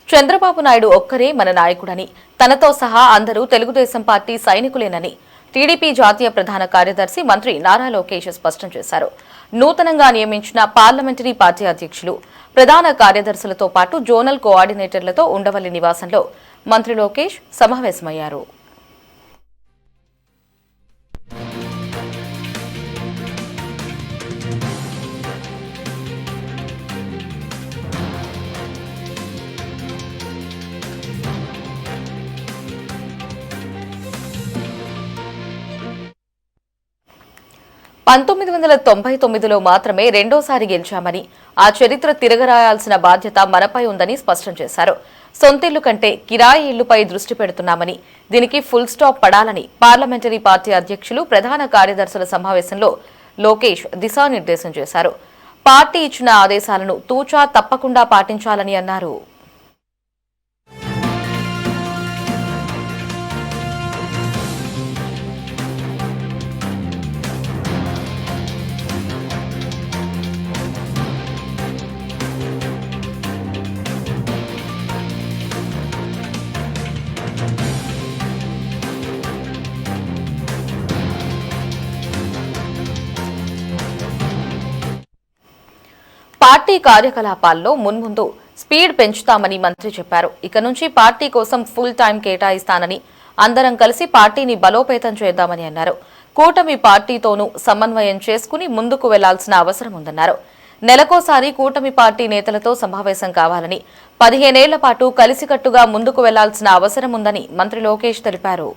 చంద్రబాబు నాయుడు ఒక్కరే మన నాయకుడని, తనతో సహా అందరూ తెలుగుదేశం పార్టీ సైనికులేనని టీడీపీ జాతీయ ప్రధాన కార్యదర్శి మంత్రి నారా లోకేష్ స్పష్టం చేశారు. నూతనంగా నియమించిన పార్లమెంటరీ పార్టీ అధ్యక్షులు, ప్రధాన కార్యదర్శులతో పాటు జోనల్ కోఆర్డినేటర్లతో ఉండవల్లి నివాసంలో మంత్రి లోకేష్ సమావేశమయ్యారు. 1999లో మాత్రమే రెండోసారి గెలిచామని, ఆ చరిత్ర తిరగరాయాల్సిన బాధ్యత మనపై ఉందని స్పష్టం చేశారు. సొంతిల్లు కంటే కిరాయి ఇళ్లుపై దృష్టి పెడుతున్నామని, దీనికి ఫుల్ స్టాప్ పడాలని పార్లమెంటరీ పార్టీ అధ్యక్షులు, ప్రధాన కార్యదర్శుల సమావేశంలో లోకేష్ దిశానిర్దేశం చేశారు. పార్టీ ఇచ్చిన ఆదేశాలను తూచా తప్పకుండా పాటించాలని అన్నారు. పార్టీ కార్యకలాపాల్లో మున్ముందు స్పీడ్ పెంచుతామని మంత్రి చెప్పారు. ఇక నుంచి పార్టీ కోసం ఫుల్ టైం కేటాయిస్తానని, అందరం కలిసి పార్టీని బలోపేతం చేద్దామని అన్నారు. కూటమి పార్టీతోనూ సమన్వయం చేసుకుని ముందుకు వెళ్లాల్సిన అవసరం ఉందన్నారు. నెలకోసారి కూటమి పార్టీ నేతలతో సమావేశం కావాలని, 15 ఏళ్ల పాటు కలిసికట్టుగా ముందుకు వెళ్లాల్సిన అవసరం ఉందని మంత్రి లోకేష్ తెలిపారు.